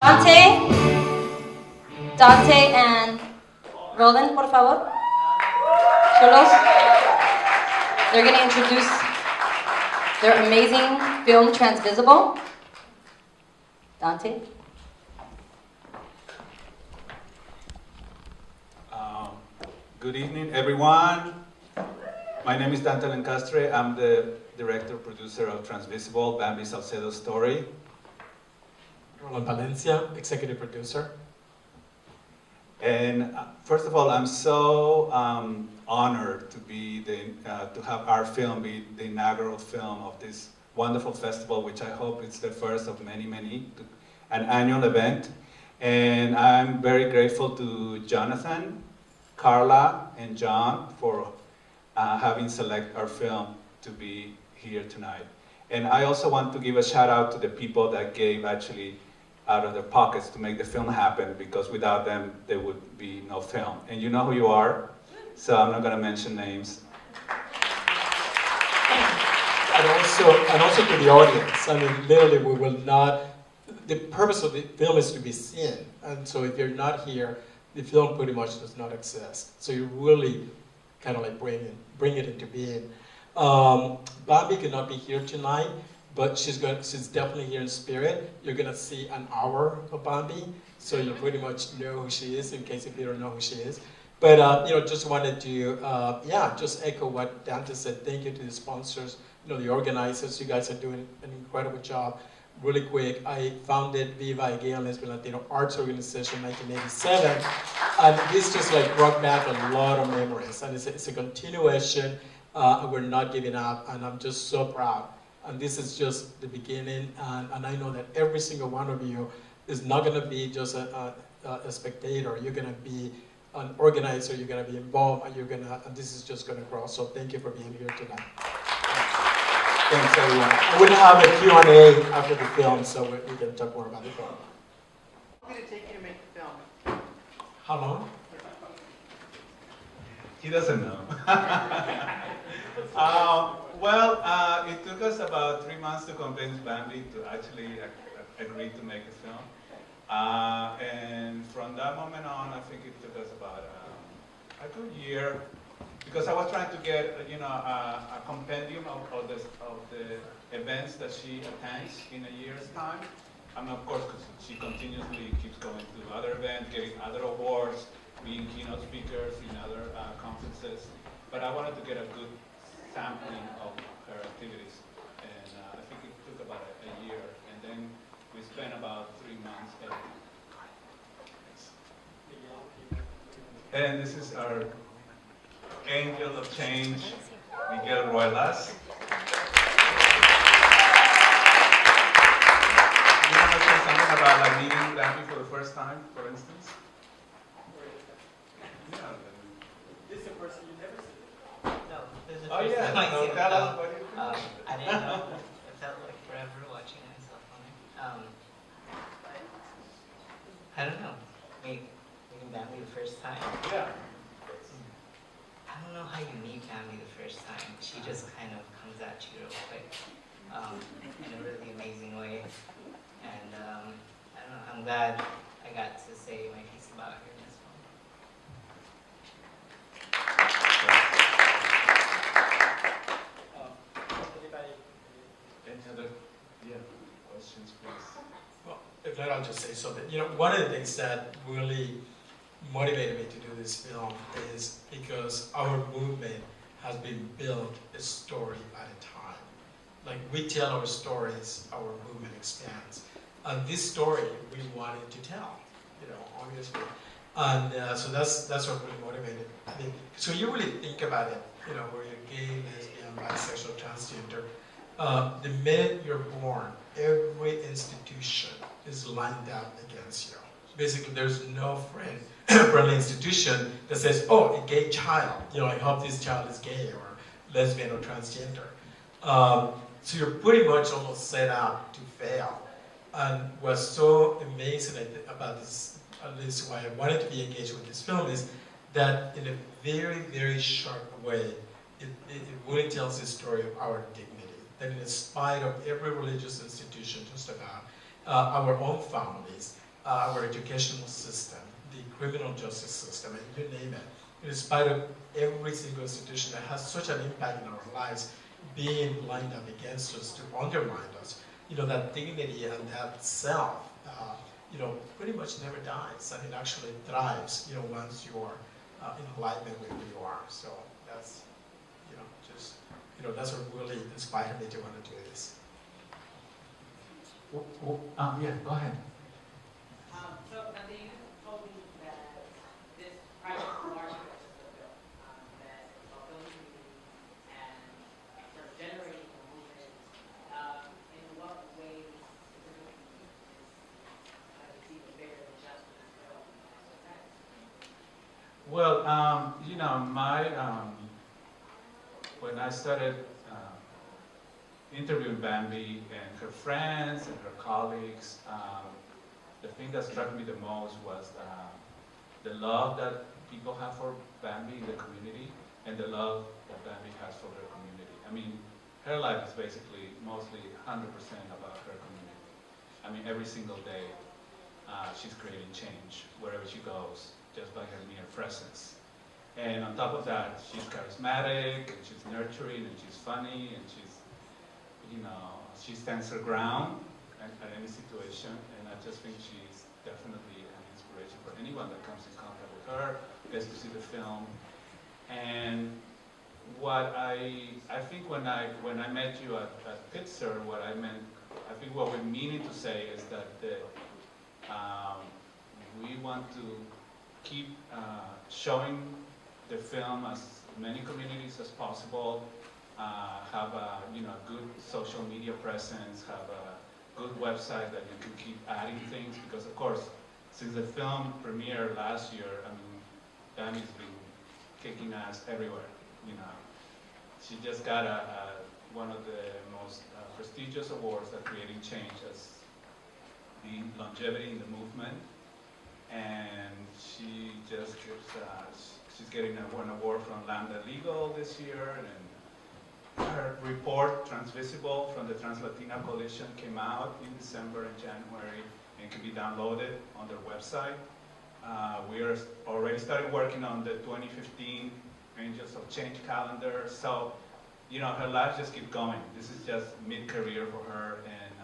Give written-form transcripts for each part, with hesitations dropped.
Dante and Roland, por favor. Solos. They're going to introduce their amazing film, Transvisible. Dante. Good evening, everyone. My name is Dante Lencastre. I'm the director, producer of Transvisible, Bambi Salcedo's story. Roland Valencia, executive producer. And first of all, I'm so honored to be to have our film be the inaugural film of this wonderful festival, which I hope it's the first of many, an annual event. And I'm very grateful to Jonathan, Carla, and John for having selected our film to be here tonight. And I also want to give a shout out to the people that gave actually out of their pockets to make the film happen, because without them there would be no film. And you know who you are, so I'm not going to mention names. And also to the audience. I mean, literally, we will not. The purpose of the film is to be seen, and so if you're not here, the film pretty much does not exist. So you really kind of like bring it into being. Bambi could not be here tonight, but she's definitely here in spirit. You're gonna see an hour of Bambi, so you pretty much know who she is in case if you don't know who she is. But just wanted to just echo what Dante said. Thank you to the sponsors, the organizers. You guys are doing an incredible job. Really quick, I founded Viva, a Gay and Lesbian Latino Arts Organization in 1987, and this just like brought back a lot of memories, and it's a continuation, and we're not giving up, and I'm just so proud. And this is just the beginning, and I know that every single one of you is not going to be just a spectator. You're going to be an organizer, you're going to be involved, and this is just going to grow. So thank you for being here tonight. Thanks, everyone. We're going to have a Q&A after the film, so we can talk more about the film. How long did it take you to make the film? How long? He doesn't know. It took us about 3 months to convince Bambi to actually agree to make the film. And from that moment on, I think it took us about a good year, because I was trying to get a compendium of the events that she attends in a year's time. And of course, because she continuously keeps going to other events, getting other awards, being keynote speakers in other conferences. But I wanted to get a good sampling of her activities. And I think it took about a year. And then we spent about 3 months editing. And this is our angel of change, Miguel Ruelas. You want to say something about like meeting Bambi for the first time, for instance? Yeah. This is a person you never see. No, this is Oh yeah, so tell us what you I didn't know. It felt like forever watching myself on it. I don't know. Meeting Bambi the first time. Yeah. I don't know how you meet Bambi the first time. She just kind of comes at you real quick, in a really amazing way. And I don't know. I'm glad I got to say my piece about her in this film. Any other questions, please? Well, if not, I'll just say something. One of the things that really motivated me to do this film is because our movement has been built a story at a time. Like, we tell our stories, our movement expands. And this story we wanted to tell, obviously. And so that's what really motivated me. So you really think about it, where you're gay, lesbian, bisexual, transgender. The minute you're born, every institution is lined up against you. Basically, there's no friendly institution that says, oh, a gay child, I hope this child is gay or lesbian or transgender. So you're pretty much almost set up to fail. And what's so amazing about this, at least why I wanted to be engaged with this film, is that in a very, very sharp way, it really tells the story of our dignity. That in spite of every religious institution, just about, our own families, our educational system, the criminal justice system, and you name it. In spite of every single institution that has such an impact in our lives, being lined up against us to undermine us, that dignity and that self, pretty much never dies, and it actually thrives, once you're in alignment with who you are. So that's, that's what really inspired me to want to do this. Yeah, go ahead. So now you told me that this project is largely just a film, that it's about building community and sort of generating a movement. In what ways specifically is even bigger than just this film? Well, when I started interviewing Bambi and her friends and her colleagues, the thing that struck me the most was the love that people have for Bambi in the community and the love that Bambi has for her community. I mean, her life is basically mostly 100% about her community. I mean, every single day she's creating change wherever she goes just by her mere presence. And on top of that, she's charismatic, and she's nurturing, and she's funny, and she's, she stands her ground at any situation. And I just think she's definitely an inspiration for anyone that comes in contact with her, gets to see the film. And what I think when I met you at Pitzer, what I think what we're meaning to say is that we want to keep showing the film as many communities as possible, have a good social media presence, have a good website that you can keep adding things, because of course, since the film premiered last year, I mean, Bambi's been kicking ass everywhere. She just got one of the most prestigious awards at Creating Change as being longevity in the movement, and she just gives, she's getting an award from Lambda Legal this year, and her report, Transvisible, from the Trans-Latina Coalition came out in December and January and can be downloaded on their website. We are already started working on the 2015 Angels of Change calendar, so her life just keeps going. This is just mid-career for her, and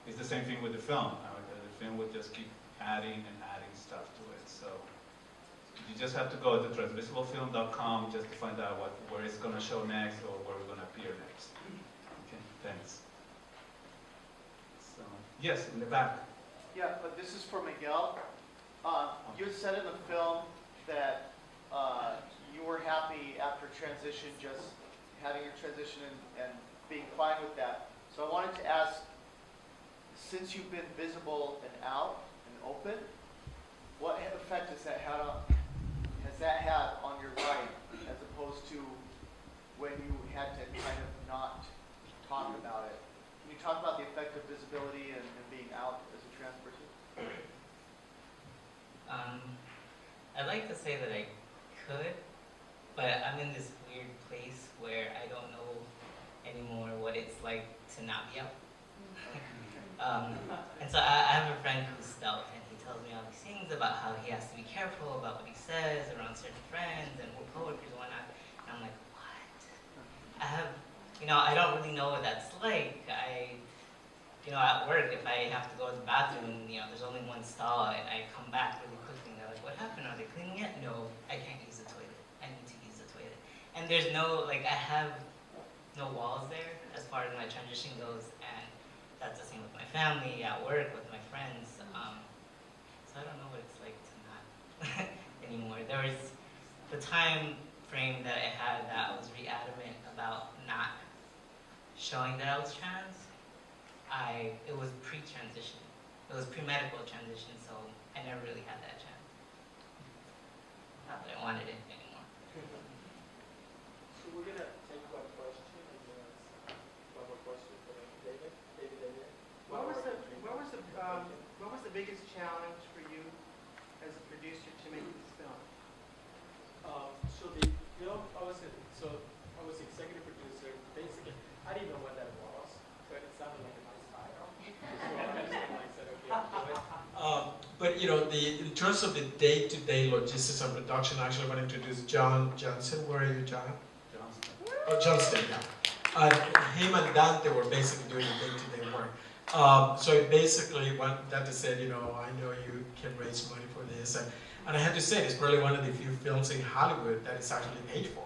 it's the same thing with the film. The film would just keep adding and adding stuff to it. So you just have to go to transvisiblefilm.com just to find out where it's going to show next or where we're going to appear next. Okay, thanks. So, yes, in the back. Yeah, but this is for Miguel. You said in the film that you were happy after transition, just having your transition and being fine with that. So I wanted to ask, since you've been visible and out and open, what effect has that had on your life as opposed to when you had to kind of not talk about it? Can you talk about the effect of visibility and being out as a trans person? I'd like to say that I could, but I'm in this weird place where I don't know anymore what it's like to not be out. And so I have a friend who's stealth, and he tells me all these things about how he has to be careful about what he says around certain friends and coworkers and whatnot. And I'm like, what? I don't really know what that's like. At work, if I have to go to the bathroom, there's only one stall, and I come back really quickly, and they're like, what happened? Are they cleaning yet? No, I can't use the toilet. I need to use the toilet. And there's I have no walls there as far as my transition goes, and that's the same with my family, at work, with my friends. So I don't know what it's like to not anymore. There was the time frame that I had that I was adamant about not showing that I was trans. It was pre-transition. It was pre-medical transition, so I never really had that chance. Not that I wanted it anymore. So we're gonna take one question, and then one more question for David. David. What was the biggest challenge for you as a producer to make this film? So the film, I was executive producer. Basically, I didn't know what that was, but it sounded like a nice title. So I just said, okay, I'll do it. But in terms of the day-to-day logistics and production, actually, I want to introduce John Johnson. Where are you, John? Johnston. Oh, Johnston, yeah. Him and Dante were basically doing the day-to-day work. So basically, what Dante said, I know you can raise money for this, and I have to say, it's probably one of the few films in Hollywood that is actually paid for.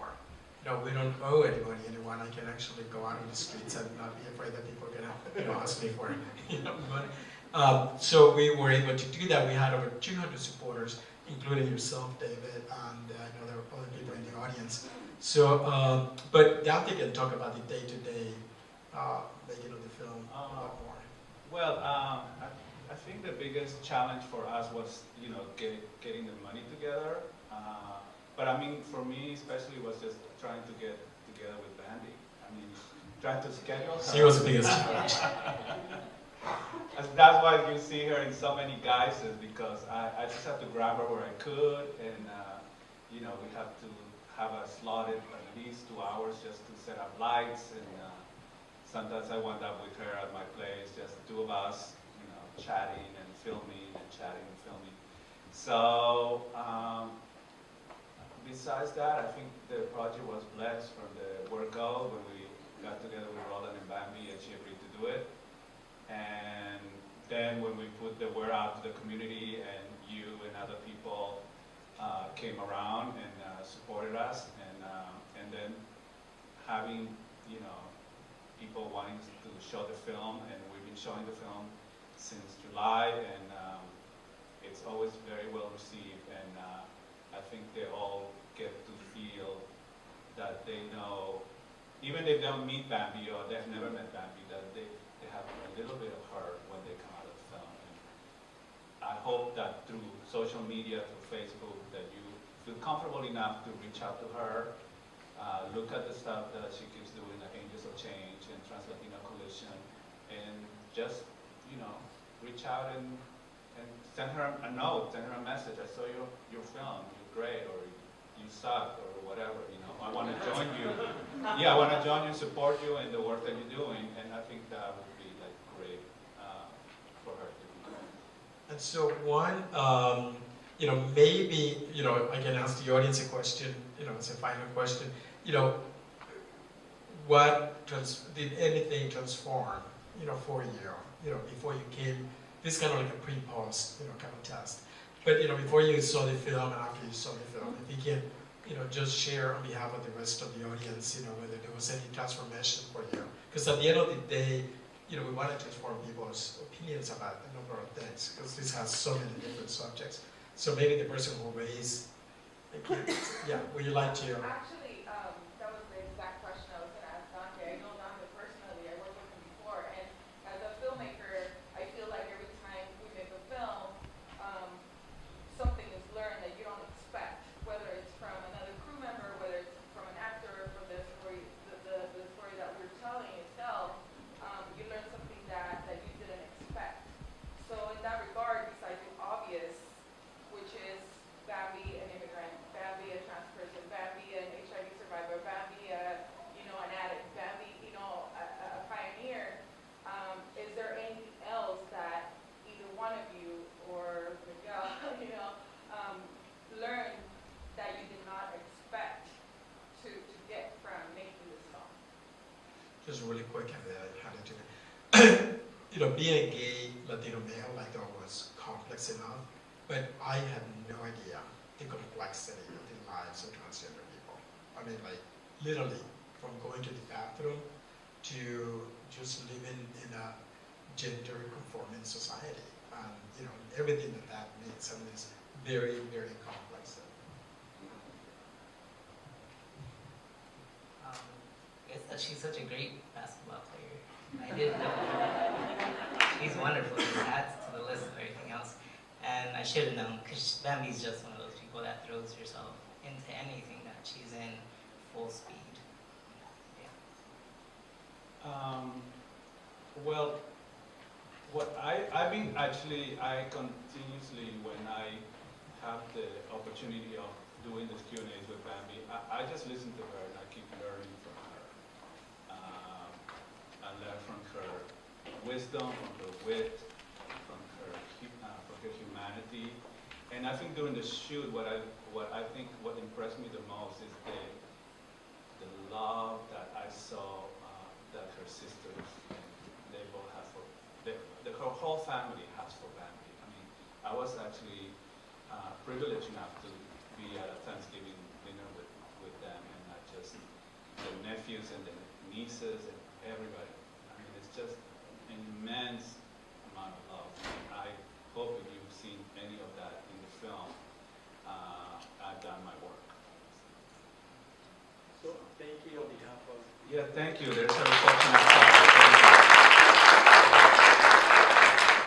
We don't owe anyone. I can actually go out on the streets and not be afraid that people are gonna, ask me for money. So we were able to do that. We had over 200 supporters, including yourself, David, and I know there were other people in the audience. So, but Dante can talk about the day-to-day making of the film a lot more. Well, I think the biggest challenge for us was, getting the money together. But I mean, for me especially, was just trying to get together with Bandy. I mean, trying to schedule her. She was the biggest challenge. That's why you see her in so many guises, because I just have to grab her where I could, and we have to have a slotted at least 2 hours just to set up lights, and sometimes I wind up with her at my place, just the two of us, chatting and filming and chatting and filming. So besides that, I think the project was blessed from the word-go when we got together with Roland and Bambi, and she agreed to do it. And then when we put the word out to the community, and you and other people came around and supported us, and then having people wanting to show the film, and we've been showing the film since July, and it's always very well received, and I think they all get to feel that they know, even if they don't meet Bambi or they've never met Bambi, that they have a little bit of her when they come out of the film. And I hope that through social media, through Facebook, that you feel comfortable enough to reach out to her, look at the stuff that she keeps doing, like Angels of Change and Trans-Latino Coalition, and just, reach out and send her a note, send her a message. I saw your film, you're great, or you suck, or whatever, I want to join you. Yeah, I want to join you, support you in the work that you're doing, and I think that would be great for her to be doing. And so one, maybe, I can ask the audience a question, it's a final question. Did anything transform, for you, before you came? This is kind of like a pre-post, kind of test. But, before you saw the film and after you saw the film, if you can, just share on behalf of the rest of the audience, whether there was any transformation for you. Because at the end of the day, we want to transform people's opinions about a number of things, because this has so many different subjects. So maybe the person who raised, would you like to? Actually, that was the exact question I was going to ask Dante. I know Dante personally, I worked with him before, and as a filmmaker, I feel like every time we make a film, something is learned that you don't expect, whether it's from another crew member, whether it's from an actor, from the story, the story that we're telling itself. You learn something that you didn't expect. So in that regard, besides the obvious, which is Bambi, an immigrant, Bambi, a trans person, Bambi, an HIV survivor, Bambi, an addict, Bambi, a pioneer, is there anything else that either one of you or Miguel, learned that you did not expect to get from making this film? Just really quick, being a gay Latino male, I thought was complex enough, but I had no idea the complexity of the lives of transgender people. I mean, literally, from going to the bathroom to just living in a gender-conforming society, and everything that means. I mean, it's very, very complex. Guess that she's such a great basketball player. I didn't know. She's wonderful. She adds to the list of everything else. And I should have known, because Bambi's just one of those people that throws herself into anything that she's in full speed. Yeah. Well, I continuously, when I have the opportunity of doing the Q&As with Bambi, I just listen to her and I keep learning from her. I learn from her wisdom, from her wit, from her humanity. humanity. And I think during the shoot, what impressed me the most is the love that I saw that her sisters, they both have for, her whole family has for Bambi. I mean, I was actually privileged enough to be at a Thanksgiving dinner with them, and not just the nephews and the nieces and everybody. I mean, it's just an immense amount of love. I hope if you've seen any of that in the film, I've done my work. So thank you on behalf of Yeah, thank you. There's a reception outside.